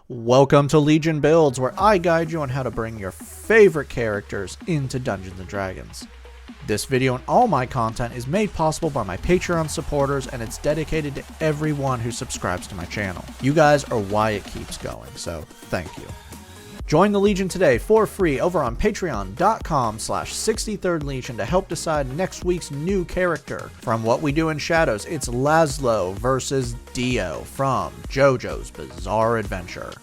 Welcome to Legion Builds, where I guide you on how to bring your favorite characters into Dungeons & Dragons. This video and all my content is made possible by my Patreon supporters, and it's dedicated to everyone who subscribes to my channel. You guys are why it keeps going, so thank you. Join the Legion today for free over on patreon.com/63rdlegion to help decide next week's new character. From What We Do in Shadows, it's Laszlo versus Dio from JoJo's Bizarre Adventure.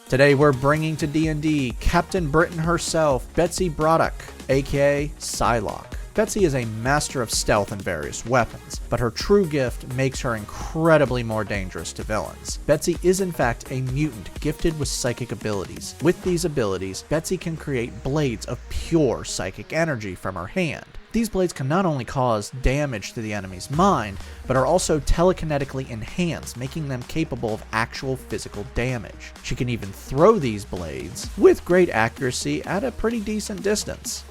Today we're bringing to D&D Captain Britain herself, Betsy Braddock, aka Psylocke. Betsy is a master of stealth and various weapons, but her true gift makes her incredibly more dangerous to villains. Betsy is in fact a mutant gifted with psychic abilities. With these abilities, Betsy can create blades of pure psychic energy from her hand. These blades can not only cause damage to the enemy's mind, but are also telekinetically enhanced, making them capable of actual physical damage. She can even throw these blades with great accuracy at a pretty decent distance.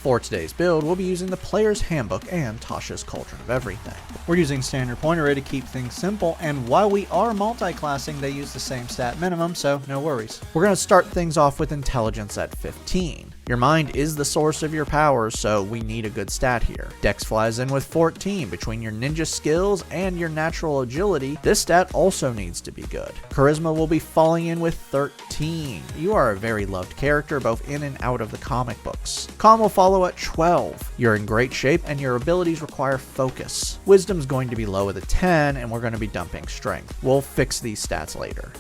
For today's build, we'll be using the Player's Handbook and Tasha's Cauldron of Everything. We're using standard point array to keep things simple, and while we are multi-classing, they use the same stat minimum, so no worries. We're going to start things off with intelligence at 15. Your mind is the source of your powers, so we need a good stat here. Dex flies in with 14. Between your ninja skills and your natural agility, this stat also needs to be good. Charisma will be falling in with 13. You are a very loved character both in and out of the comic books. Calm will follow at 12. You're in great shape and your abilities require focus. Wisdom's going to be low with a 10, and we're going to be dumping strength. We'll fix these stats later.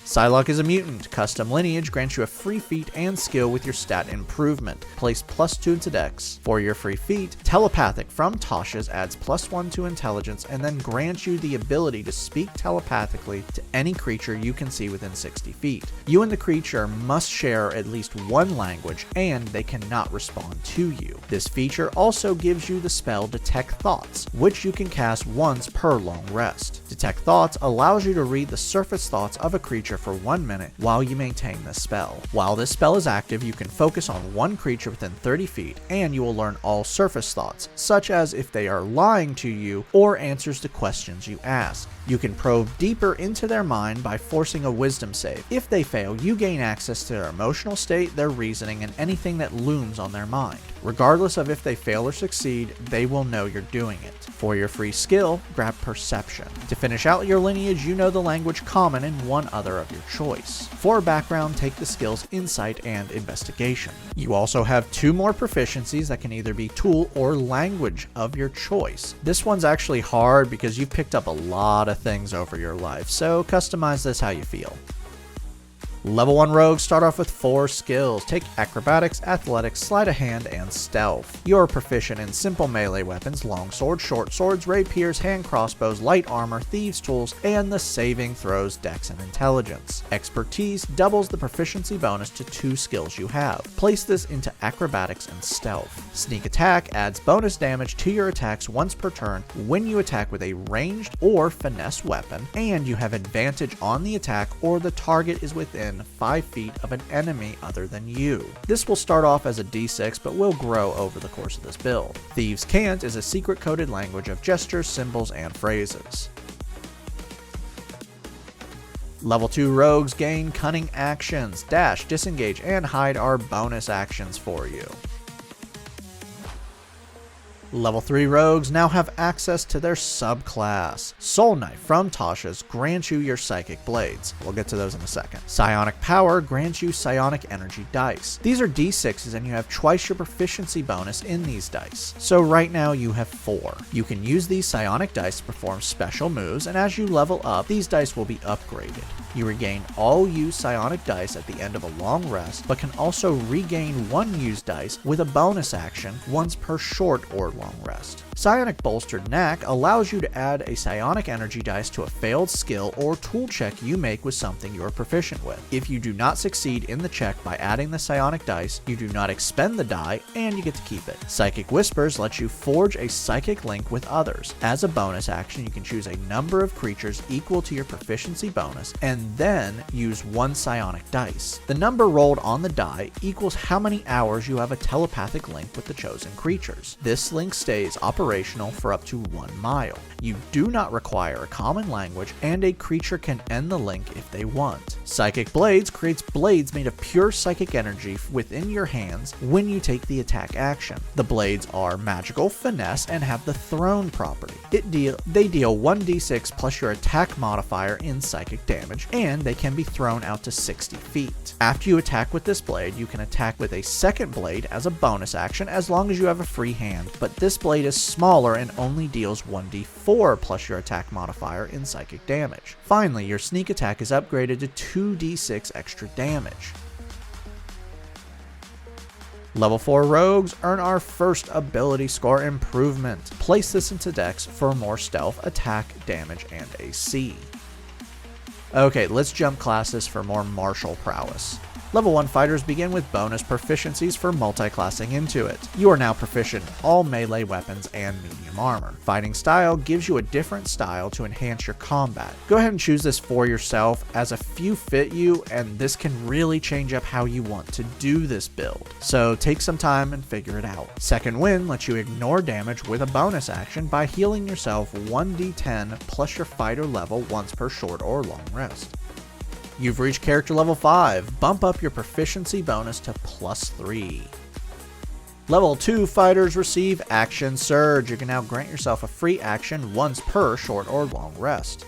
Psylocke is a mutant. Custom lineage grants you a free feat and skill with your stat improvement. Place +2 to dex. For your free feat, telepathic from Tasha's adds +1 to intelligence and then grants you the ability to speak telepathically to any creature you can see within 60 feet. You and the creature must share at least one language, and they cannot respond to you. This feature also gives you the spell Detect Thoughts, which you can cast once per long rest. Detect Thoughts allows you to read the surface thoughts of a creature for 1 minute while you maintain this spell. While this spell is active, you can focus on one creature within 30 feet, and you will learn all surface thoughts, such as if they are lying to you or answers to questions you ask. You can probe deeper into their mind by forcing a wisdom save. If they fail, you gain access to their emotional state, their reasoning, and anything that looms on their mind. Regardless of if they fail or succeed, they will know you're doing it. For your free skill, grab Perception. To finish out your lineage, you know the language Common and one other of your choice. For background, take the skills Insight and Investigation. You also have 2 more proficiencies that can either be tool or language of your choice. This one's actually hard because you've picked up a lot of things over your life, so customize this how you feel. Level 1 rogues start off with 4 skills. Take Acrobatics, Athletics, Sleight of Hand, and Stealth. You're proficient in simple melee weapons, long swords, short swords, rapiers, hand crossbows, light armor, thieves' tools, and the saving throws, dex, and intelligence. Expertise doubles the proficiency bonus to 2 skills you have. Place this into Acrobatics and Stealth. Sneak Attack adds bonus damage to your attacks once per turn when you attack with a ranged or finesse weapon, and you have advantage on the attack or the target is within 5 feet of an enemy other than you. This will start off as a D6 but will grow over the course of this build. Thieves' Cant is a secret coded language of gestures, symbols, and phrases. Level 2 rogues gain Cunning Actions. Dash, Disengage, and Hide are bonus actions for you. Level 3 rogues now have access to their subclass. Soul Knife from Tasha's grants you your psychic blades. We'll get to those in a second. Psionic Power grants you psionic energy dice. These are D6s and you have twice your proficiency bonus in these dice. So right now you have 4. You can use these psionic dice to perform special moves, and as you level up, these dice will be upgraded. You regain all used psionic dice at the end of a long rest, but can also regain 1 used dice with a bonus action once per short or long rest. Psionic Bolstered Knack allows you to add a psionic energy dice to a failed skill or tool check you make with something you are proficient with. If you do not succeed in the check by adding the psionic dice, you do not expend the die and you get to keep it. Psychic Whispers lets you forge a psychic link with others. As a bonus action, you can choose a number of creatures equal to your proficiency bonus, and and then use 1 psionic dice. The number rolled on the die equals how many hours you have a telepathic link with the chosen creatures. This link stays operational for up to 1 mile. You do not require a common language, and a creature can end the link if they want. Psychic Blades creates blades made of pure psychic energy within your hands when you take the attack action. The blades are magical, finesse, and have the thrown property. They deal 1d6 plus your attack modifier in psychic damage, and they can be thrown out to 60 feet. After you attack with this blade, you can attack with a second blade as a bonus action as long as you have a free hand, but this blade is smaller and only deals 1d4 plus your attack modifier in psychic damage. Finally, your sneak attack is upgraded to 2d6 extra damage. Level 4 rogues earn our first ability score improvement. Place this into Dex for more stealth, attack, damage, and AC. Okay, let's jump classes for more martial prowess. Level 1 fighters begin with bonus proficiencies for multi-classing into it. You are now proficient in all melee weapons and medium armor. Fighting style gives you a different style to enhance your combat. Go ahead and choose this for yourself, as a few fit you, and this can really change up how you want to do this build. So take some time and figure it out. Second Wind lets you ignore damage with a bonus action by healing yourself 1d10 plus your fighter level once per short or long rest. You've reached character level 5. Bump up your proficiency bonus to +3. Level 2 fighters receive Action Surge. You can now grant yourself a free action once per short or long rest.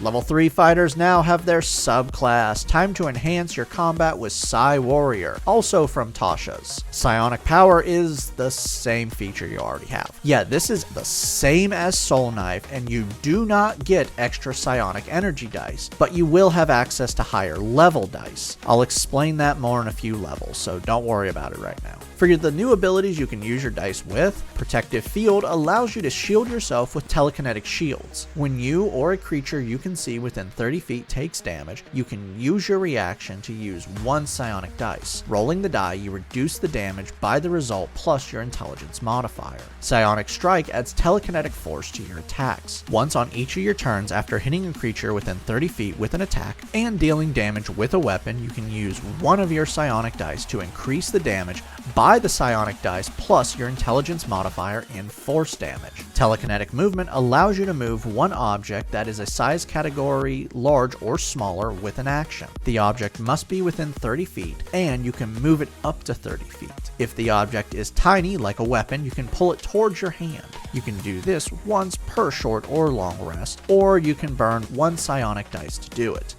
Level 3 fighters now have their subclass. Time to enhance your combat with Psi Warrior, also from Tasha's. Psionic Power is the same feature you already have. Yeah, this is the same as Soul Knife, and you do not get extra psionic energy dice, but you will have access to higher level dice. I'll explain that more in a few levels, so don't worry about it right now. For the new abilities you can use your dice with, Protective Field allows you to shield yourself with telekinetic shields. When you or a creature you can see within 30 feet takes damage, you can use your reaction to use 1 psionic dice. Rolling the die, you reduce the damage by the result plus your intelligence modifier. Psionic Strike adds telekinetic force to your attacks. Once on each of your turns after hitting a creature within 30 feet with an attack and dealing damage with a weapon, you can use 1 of your psionic dice to increase the damage by the psionic dice plus your intelligence modifier in force damage. Telekinetic movement allows you to move 1 object that is a size category large or smaller with an action. The object must be within 30 feet, and you can move it up to 30 feet. If the object is tiny, like a weapon, you can pull it towards your hand. You can do this once per short or long rest, or you can burn 1 psionic dice to do it.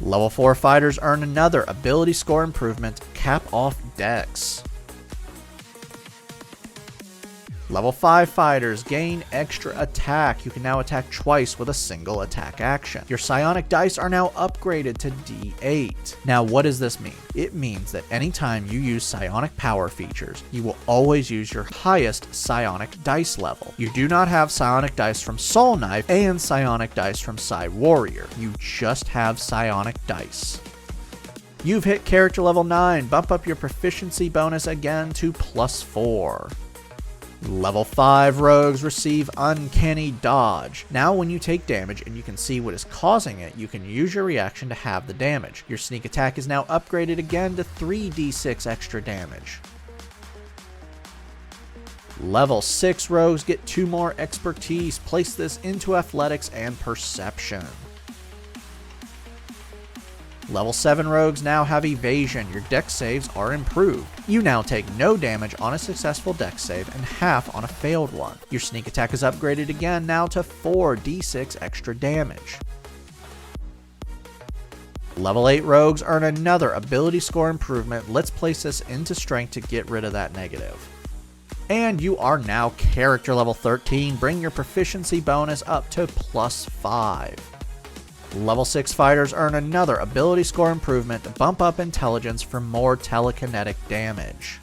Level 4 fighters earn another ability score improvement, Cap Off Dex. Level 5 fighters gain extra attack. You can now attack twice with a single attack action. Your psionic dice are now upgraded to D8. Now what does this mean? It means that anytime you use psionic power features, you will always use your highest psionic dice level. You do not have psionic dice from Soul Knife and psionic dice from Psi Warrior. You just have psionic dice. You've hit character level 9. Bump up your proficiency bonus again to +4. Level 5 rogues receive Uncanny Dodge. Now when you take damage and you can see what is causing it, you can use your reaction to halve the damage. Your sneak attack is now upgraded again to 3d6 extra damage. Level 6 rogues get 2 more expertise. Place this into athletics and perception. Level 7 rogues now have evasion. Your dex saves are improved. You now take no damage on a successful dex save and half on a failed one. Your sneak attack is upgraded again now to 4d6 extra damage. Level 8 rogues earn another ability score improvement. Let's place this into strength to get rid of that negative. And you are now character level 13. Bring your proficiency bonus up to +5. Level 6 fighters earn another ability score improvement to bump up intelligence for more telekinetic damage.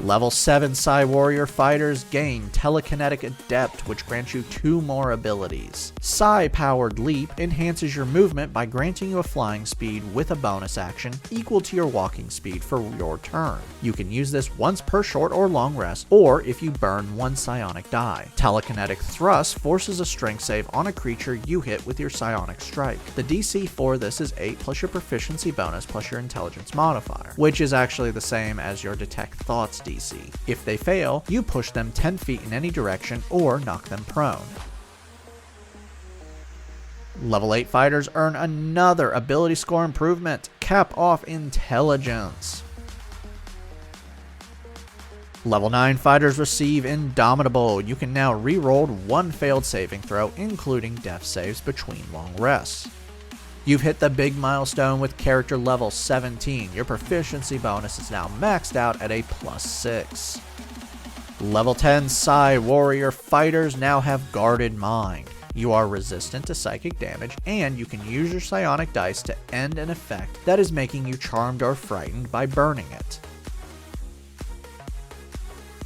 Level 7 Psy Warrior fighters gain Telekinetic Adept, which grants you 2 more abilities. Psy Powered Leap enhances your movement by granting you a flying speed with a bonus action equal to your walking speed for your turn. You can use this once per short or long rest, or if you burn 1 psionic die. Telekinetic Thrust forces a strength save on a creature you hit with your psionic strike. The DC for this is 8 plus your proficiency bonus plus your intelligence modifier, which is actually the same as your Detect Thoughts DC. If they fail, you push them 10 feet in any direction or knock them prone. Level 8 fighters earn another ability score improvement, Cap Off Intelligence. Level 9 fighters receive Indomitable. You can now reroll 1 failed saving throw, including death saves between long rests. You've hit the big milestone with character level 17. Your proficiency bonus is now maxed out at a +6. Level 10 Psy Warrior fighters now have Guarded Mind. You are resistant to psychic damage, and you can use your psionic dice to end an effect that is making you charmed or frightened by burning it.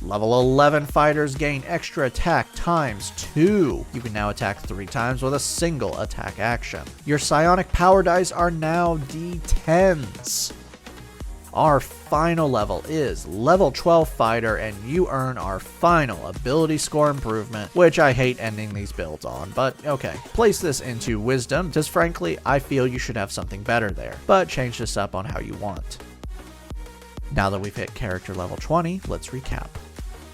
Level 11 fighters gain extra attack ×2. You can now attack 3 times with a single attack action. Your psionic power dice are now D10s. Our final level is level 12 fighter, and you earn our final ability score improvement, which I hate ending these builds on, but okay. Place this into wisdom, because frankly, I feel you should have something better there, but change this up on how you want. Now that we've hit character level 20, let's recap.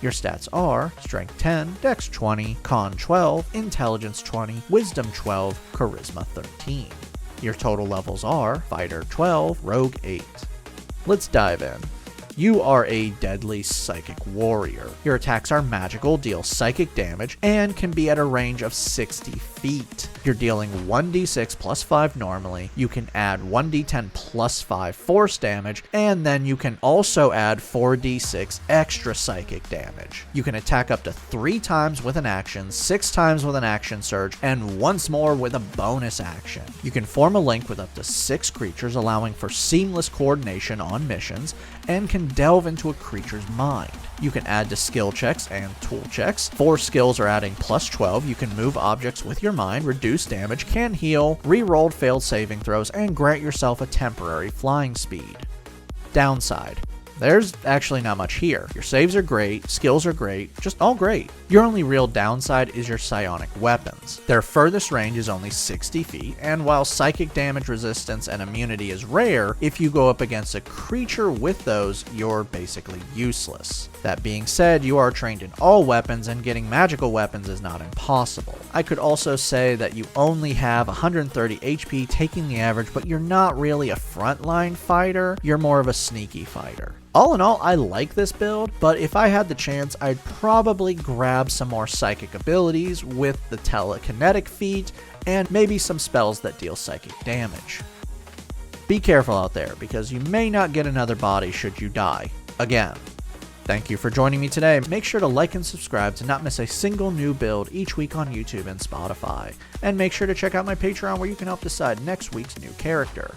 Your stats are Strength 10, Dex 20, Con 12, Intelligence 20, Wisdom 12, Charisma 13. Your total levels are Fighter 12, Rogue 8. Let's dive in. You are a deadly psychic warrior. Your attacks are magical, deal psychic damage, and can be at a range of 60 feet. You're dealing 1d6 plus 5 normally. You can add 1d10 plus 5 force damage, and then you can also add 4d6 extra psychic damage. You can attack up to 3 times with an action, 6 times with an action surge, and once more with a bonus action. You can form a link with up to 6 creatures, allowing for seamless coordination on missions, and can delve into a creature's mind. You can add to skill checks and tool checks. 4 skills are adding plus 12. You can move objects with your mind, reduce damage, can heal, re-rolled failed saving throws, and grant yourself a temporary flying speed. Downside. There's actually not much here. Your saves are great, skills are great, just all great. Your only real downside is your psionic weapons. Their furthest range is only 60 feet, and while psychic damage resistance and immunity is rare, if you go up against a creature with those, you're basically useless. That being said, you are trained in all weapons, and getting magical weapons is not impossible. I could also say that you only have 130 HP taking the average, but you're not really a frontline fighter, you're more of a sneaky fighter. All in all, I like this build, but if I had the chance, I'd probably grab some more psychic abilities with the telekinetic feat, and maybe some spells that deal psychic damage. Be careful out there, because you may not get another body should you die. Again. Thank you for joining me today. Make sure to like and subscribe to not miss a single new build each week on YouTube and Spotify. And make sure to check out my Patreon where you can help decide next week's new character.